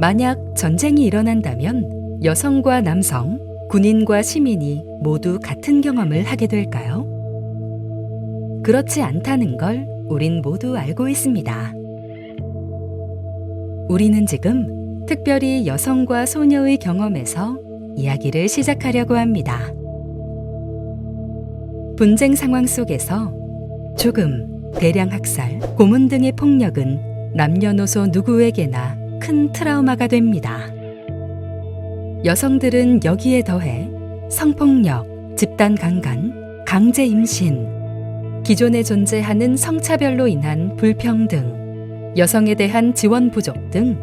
만약 전쟁이 일어난다면 여성과 남성, 군인과 시민이 모두 같은 경험을 하게 될까요? 그렇지 않다는 걸 우린 모두 알고 있습니다. 우리는 지금 특별히 여성과 소녀의 경험에서 이야기를 시작하려고 합니다. 분쟁 상황 속에서 죽음, 대량 학살, 고문 등의 폭력은 남녀노소 누구에게나 큰 트라우마가 됩니다. 여성들은 여기에 더해 성폭력, 집단 강간, 강제 임신, 기존에 존재하는 성차별로 인한 불평등, 여성에 대한 지원 부족 등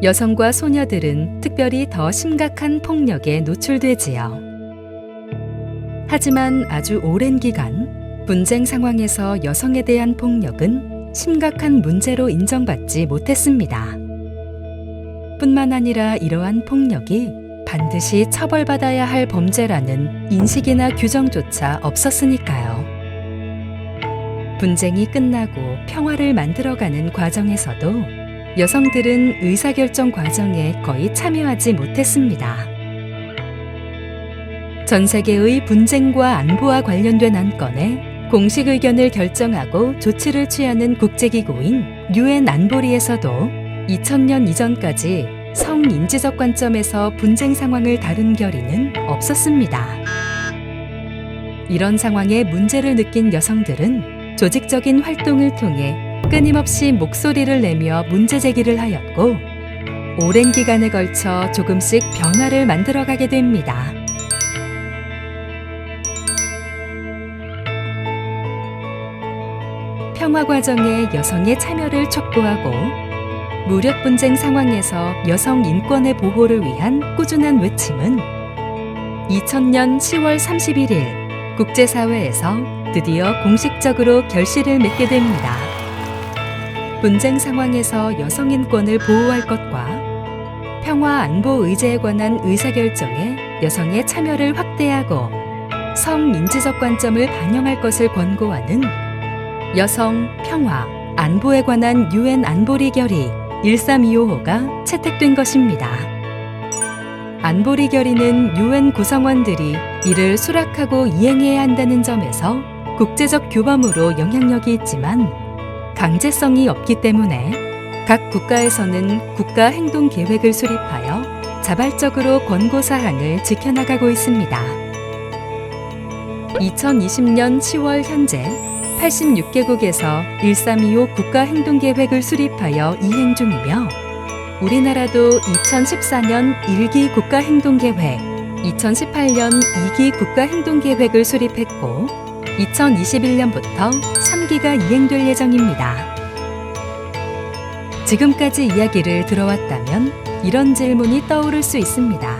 여성과 소녀들은 특별히 더 심각한 폭력에 노출되지요. 하지만 아주 오랜 기간 분쟁 상황에서 여성에 대한 폭력은 심각한 문제로 인정받지 못했습니다. 뿐만 아니라 이러한 폭력이 반드시 처벌받아야 할 범죄라는 인식이나 규정조차 없었으니까요. 분쟁이 끝나고 평화를 만들어가는 과정에서도 여성들은 의사결정 과정에 거의 참여하지 못했습니다. 전 세계의 분쟁과 안보와 관련된 안건에 공식 의견을 결정하고 조치를 취하는 국제기구인 UN 안보리에서도 2000년 이전까지 성인지적 관점에서 분쟁 상황을 다룬 결의는 없었습니다. 이런 상황에 문제를 느낀 여성들은 조직적인 활동을 통해 끊임없이 목소리를 내며 문제 제기를 하였고, 오랜 기간에 걸쳐 조금씩 변화를 만들어가게 됩니다. 평화 과정에 여성의 참여를 촉구하고 무력 분쟁 상황에서 여성 인권의 보호를 위한 꾸준한 외침은 2000년 10월 31일 국제사회에서 드디어 공식적으로 결실을 맺게 됩니다. 분쟁 상황에서 여성 인권을 보호할 것과 평화 안보 의제에 관한 의사결정에 여성의 참여를 확대하고 성인지적 관점을 반영할 것을 권고하는 여성, 평화, 안보에 관한 UN 안보리 결의 13255가 채택된 것입니다. 안보리 결의는 UN 구성원들이 이를 수락하고 이행해야 한다는 점에서 국제적 규범으로 영향력이 있지만 강제성이 없기 때문에 각 국가에서는 국가 행동 계획을 수립하여 자발적으로 권고 사항을 지켜나가고 있습니다. 2020년 10월 현재 86개국에서 1325 국가 행동 계획을 수립하여 이행 중이며, 우리나라도 2014년 1기 국가 행동 계획, 2018년 2기 국가 행동 계획을 수립했고 2021년부터 3기가 이행될 예정입니다. 지금까지 이야기를 들어왔다면 이런 질문이 떠오를 수 있습니다.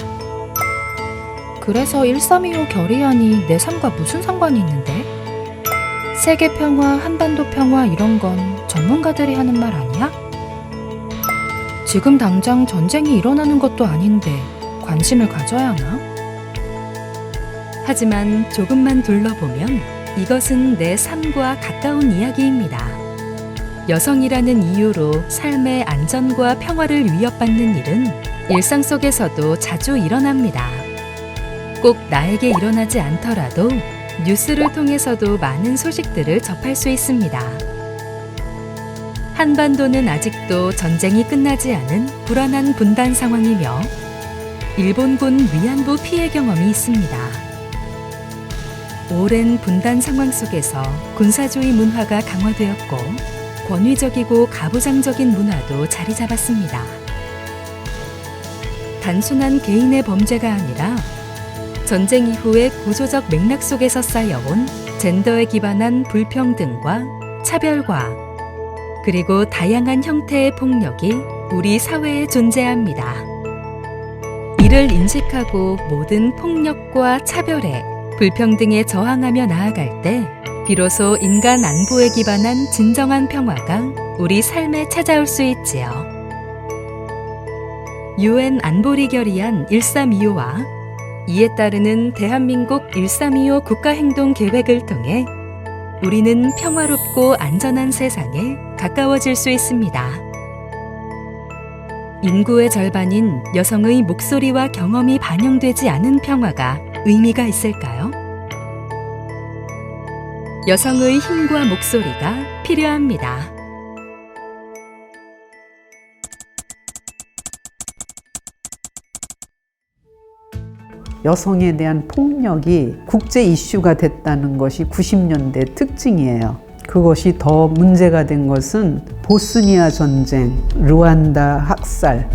그래서 1325 결의안이 내 삶과 무슨 상관이 있는데? 세계 평화, 한반도 평화 이런 건 전문가들이 하는 말 아니야? 지금 당장 전쟁이 일어나는 것도 아닌데 관심을 가져야 하나? 하지만 조금만 둘러보면 이것은 내 삶과 가까운 이야기입니다. 여성이라는 이유로 삶의 안전과 평화를 위협받는 일은 일상 속에서도 자주 일어납니다. 꼭 나에게 일어나지 않더라도 뉴스를 통해서도 많은 소식들을 접할 수 있습니다. 한반도는 아직도 전쟁이 끝나지 않은 불안한 분단 상황이며 일본군 위안부 피해 경험이 있습니다. 오랜 분단 상황 속에서 군사주의 문화가 강화되었고 권위적이고 가부장적인 문화도 자리 잡았습니다. 단순한 개인의 범죄가 아니라 전쟁 이후의 구조적 맥락 속에서 쌓여온 젠더에 기반한 불평등과 차별과 그리고 다양한 형태의 폭력이 우리 사회에 존재합니다. 이를 인식하고 모든 폭력과 차별에 불평등에 저항하며 나아갈 때 비로소 인간 안보에 기반한 진정한 평화가 우리 삶에 찾아올 수 있지요. UN 안보리 결의안 1325와 이에 따르는 대한민국 1325 국가행동 계획을 통해 우리는 평화롭고 안전한 세상에 가까워질 수 있습니다. 인구의 절반인 여성의 목소리와 경험이 반영되지 않은 평화가 의미가 있을까요? 여성의 힘과 목소리가 필요합니다. 여성에 대한 폭력이 국제 이슈가 됐다는 것이 90년대 특징이에요. 그것이 더 문제가 된 것은 보스니아 전쟁, 르완다 학살,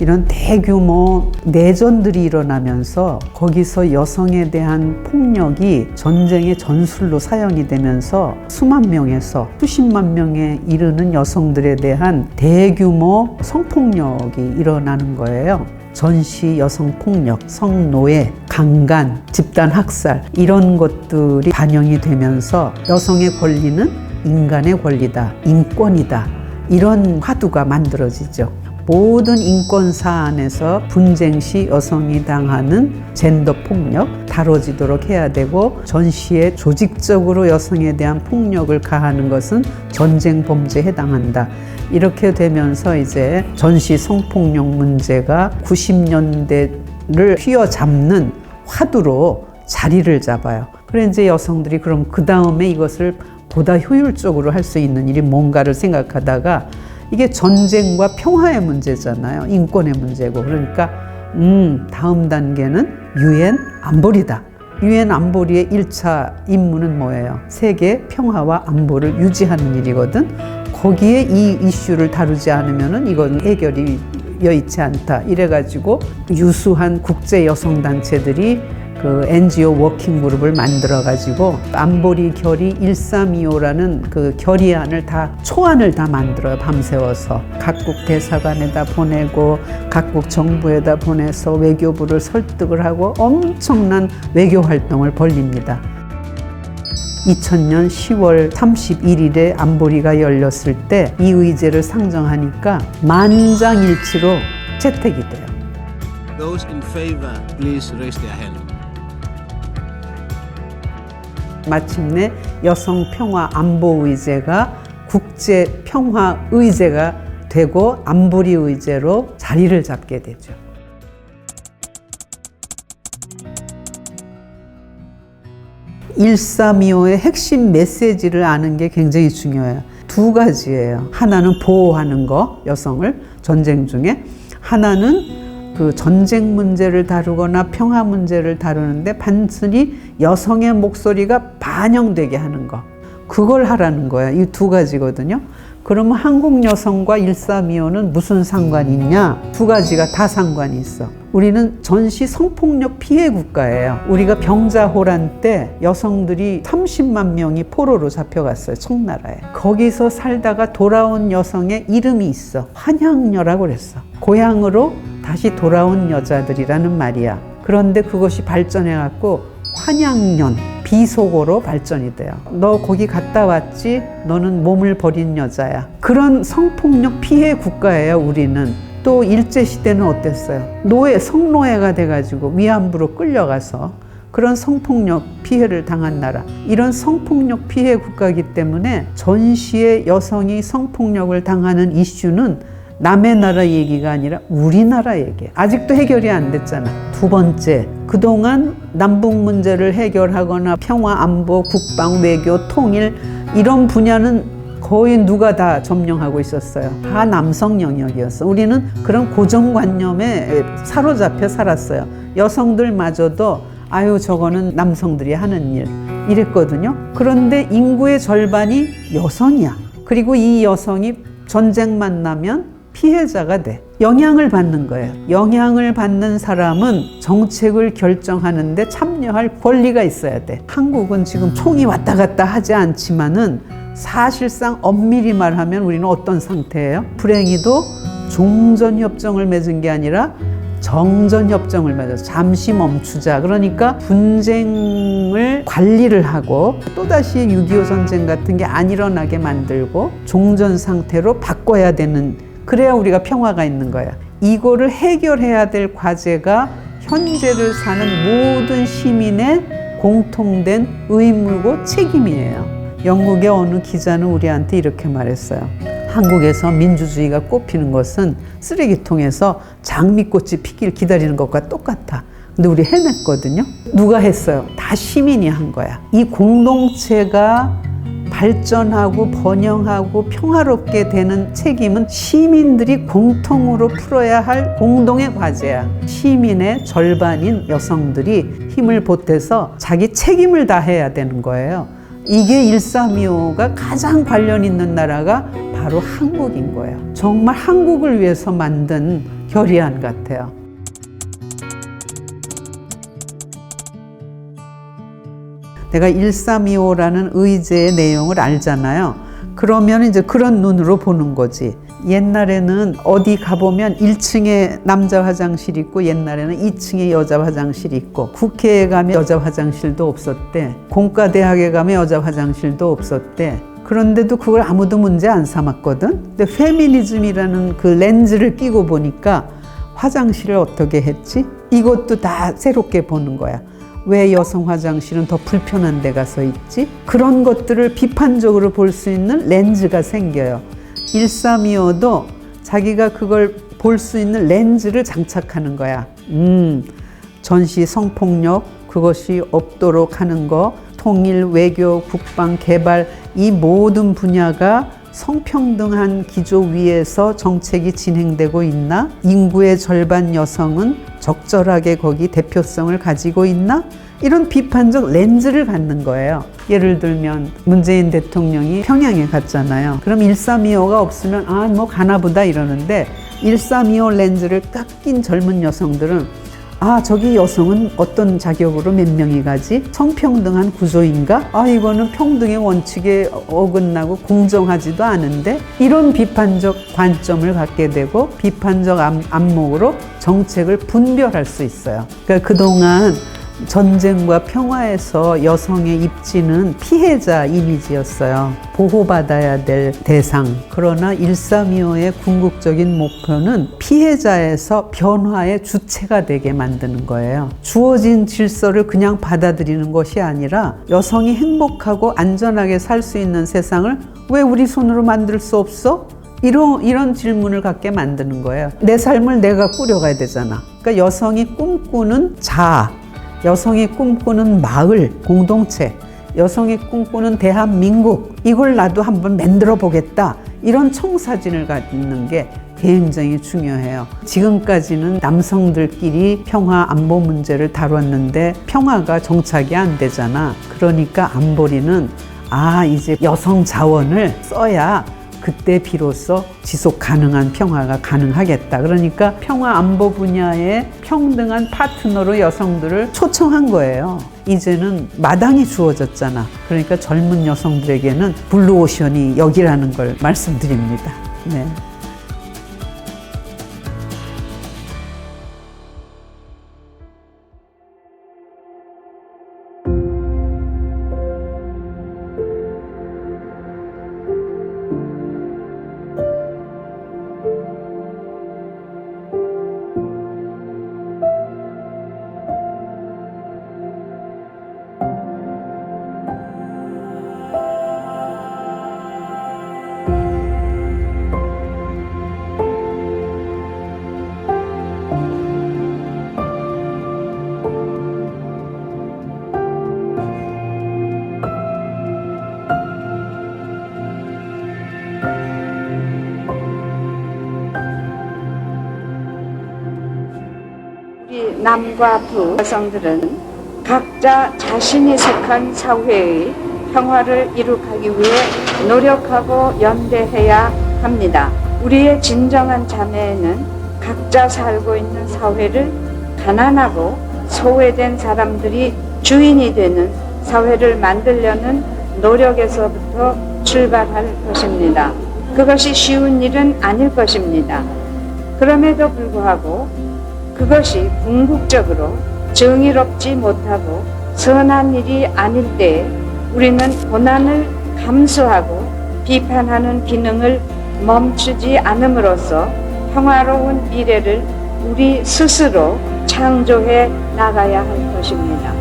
이런 대규모 내전들이 일어나면서 거기서 여성에 대한 폭력이 전쟁의 전술로 사용이 되면서 수만 명에서 수십만 명에 이르는 여성들에 대한 대규모 성폭력이 일어나는 거예요. 전시 여성폭력, 성노예, 강간, 집단학살 이런 것들이 반영이 되면서 여성의 권리는 인간의 권리다, 인권이다 이런 화두가 만들어지죠. 모든 인권 사안에서 분쟁 시 여성이 당하는 젠더 폭력 다뤄지도록 해야 되고 전시에 조직적으로 여성에 대한 폭력을 가하는 것은 전쟁 범죄에 해당한다. 이렇게 되면서 이제 전시 성폭력 문제가 90년대를 휘어잡는 화두로 자리를 잡아요. 그래 이제 여성들이 그럼 그 다음에 이것을 보다 효율적으로 할 수 있는 일이 뭔가를 생각하다가 이게 전쟁과 평화의 문제잖아요. 인권의 문제고. 그러니까 다음 단계는 유엔 안보리다. 유엔 안보리의 1차 임무는 뭐예요? 세계 평화와 안보를 유지하는 일이거든. 거기에 이 이슈를 다루지 않으면은 이건 해결이 여의치 않다. 이래가지고 유수한 국제 여성 단체들이 그 NGO 워킹 그룹을 만들어가지고 안보리 결의 1325라는 그 결의안을 다 초안을 다 만들어요. 밤새워서 각국 대사관에다 보내고 각국 정부에다 보내서 외교부를 설득을 하고 엄청난 외교 활동을 벌립니다. 2000년 10월 31일에 안보리가 열렸을 때 이 의제를 상정하니까 만장일치로 채택이 돼요. Those in favor, please raise their hand. 마침내 여성 평화 안보 의제가 국제 평화 의제가 되고 안보리 의제로 자리를 잡게 되죠. (1325) 의 핵심 메시지를 아는 게 굉장히 중요해요. 두 가지예요. 하나는 보호하는 거, 여성을 전쟁 중에. 하나는 그 전쟁 문제를 다루거나 평화 문제를 다루는데 단순히 여성의 목소리가 반영되게 하는 거. 그걸 하라는 거야. 이 두 가지거든요. 그러면 한국 여성과 1325는 무슨 상관이 있냐? 두 가지가 다 상관이 있어. 우리는 전시 성폭력 피해 국가예요. 우리가 병자호란 때 여성들이 30만 명이 포로로 잡혀갔어요. 청나라에. 거기서 살다가 돌아온 여성의 이름이 있어. 환양녀라고 그랬어. 고향으로 다시 돌아온 여자들이라는 말이야. 그런데 그것이 발전해갖고 환양년, 비속어로 발전이 돼요. 너 거기 갔다 왔지? 너는 몸을 버린 여자야. 그런 성폭력 피해 국가예요, 우리는. 또 일제시대는 어땠어요? 성노예가 돼가지고 위안부로 끌려가서 그런 성폭력 피해를 당한 나라. 이런 성폭력 피해 국가이기 때문에 전시에 여성이 성폭력을 당하는 이슈는 남의 나라 얘기가 아니라 우리나라 얘기예요. 아직도 해결이 안 됐잖아. 두 번째, 그동안 남북 문제를 해결하거나 평화, 안보, 국방, 외교, 통일 이런 분야는 거의 누가 다 점령하고 있었어요. 다 남성 영역이었어. 우리는 그런 고정관념에 사로잡혀 살았어요. 여성들마저도 아유 저거는 남성들이 하는 일 이랬거든요. 그런데 인구의 절반이 여성이야. 그리고 이 여성이 전쟁만 나면 피해자가 돼. 영향을 받는 거예요. 영향을 받는 사람은 정책을 결정하는데 참여할 권리가 있어야 돼. 한국은 지금 총이 왔다 갔다 하지 않지만은 사실상 엄밀히 말하면 우리는 어떤 상태예요? 불행히도 종전협정을 맺은 게 아니라 정전협정을 맺어서 잠시 멈추자. 그러니까 분쟁을 관리를 하고 또다시 6.25 전쟁 같은 게 안 일어나게 만들고 종전 상태로 바꿔야 되는, 그래야 우리가 평화가 있는 거야. 이거를 해결해야 될 과제가 현재를 사는 모든 시민의 공통된 의무고 책임이에요. 영국의 어느 기자는 우리한테 이렇게 말했어요. 한국에서 민주주의가 꽃피는 것은 쓰레기통에서 장미꽃이 피길 기다리는 것과 똑같아. 근데 우리 해냈거든요. 누가 했어요? 다 시민이 한 거야. 이 공동체가 발전하고 번영하고 평화롭게 되는 책임은 시민들이 공통으로 풀어야 할 공동의 과제야. 시민의 절반인 여성들이 힘을 보태서 자기 책임을 다해야 되는 거예요. 이게 1325가 가장 관련 있는 나라가 바로 한국인 거예요. 정말 한국을 위해서 만든 결의안 같아요. 내가 1325라는 의제의 내용을 알잖아요. 그러면 이제 그런 눈으로 보는 거지. 옛날에는 어디 가보면 1층에 남자 화장실 있고 옛날에는 2층에 여자 화장실 있고 국회에 가면 여자 화장실도 없었대. 공과대학에 가면 여자 화장실도 없었대. 그런데도 그걸 아무도 문제 안 삼았거든. 근데 페미니즘이라는 그 렌즈를 끼고 보니까 화장실을 어떻게 했지? 이것도 다 새롭게 보는 거야. 왜 여성 화장실은 더 불편한 데 가서 있지? 그런 것들을 비판적으로 볼 수 있는 렌즈가 생겨요. 1325도 자기가 그걸 볼 수 있는 렌즈를 장착하는 거야. 전시 성폭력 그것이 없도록 하는 거, 통일, 외교, 국방, 개발 이 모든 분야가 성평등한 기조 위에서 정책이 진행되고 있나? 인구의 절반 여성은 적절하게 거기 대표성을 가지고 있나? 이런 비판적 렌즈를 갖는 거예요. 예를 들면 문재인 대통령이 평양에 갔잖아요. 그럼 1325가 없으면 뭐 가나보다 이러는데 1325 렌즈를 깎인 젊은 여성들은 저기 여성은 어떤 자격으로 몇 명이 가지? 성평등한 구조인가? 이거는 평등의 원칙에 어긋나고 공정하지도 않은데? 이런 비판적 관점을 갖게 되고 비판적 안목으로 정책을 분별할 수 있어요. 그러니까 그동안 전쟁과 평화에서 여성의 입지는 피해자 이미지였어요. 보호받아야 될 대상. 그러나 1325의 궁극적인 목표는 피해자에서 변화의 주체가 되게 만드는 거예요. 주어진 질서를 그냥 받아들이는 것이 아니라 여성이 행복하고 안전하게 살 수 있는 세상을 왜 우리 손으로 만들 수 없어? 이런 질문을 갖게 만드는 거예요. 내 삶을 내가 꾸려가야 되잖아. 그러니까 여성이 꿈꾸는 자아, 여성이 꿈꾸는 마을, 공동체, 여성이 꿈꾸는 대한민국, 이걸 나도 한번 만들어 보겠다. 이런 청사진을 갖는 게 굉장히 중요해요. 지금까지는 남성들끼리 평화 안보 문제를 다뤘는데 평화가 정착이 안 되잖아. 그러니까 안보리는 이제 여성 자원을 써야 그때 비로소 지속 가능한 평화가 가능하겠다. 그러니까 평화 안보 분야에 평등한 파트너로 여성들을 초청한 거예요. 이제는 마당이 주어졌잖아. 그러니까 젊은 여성들에게는 블루오션이 여기라는 걸 말씀드립니다. 네. 우리 남과 부 여성들은 각자 자신이 속한 사회의 평화를 이룩하기 위해 노력하고 연대해야 합니다. 우리의 진정한 자매는 각자 살고 있는 사회를 가난하고 소외된 사람들이 주인이 되는 사회를 만들려는 노력에서부터 출발할 것입니다. 그것이 쉬운 일은 아닐 것입니다. 그럼에도 불구하고 그것이 궁극적으로 정의롭지 못하고 선한 일이 아닐 때 우리는 고난을 감수하고 비판하는 기능을 멈추지 않음으로써 평화로운 미래를 우리 스스로 창조해 나가야 할 것입니다.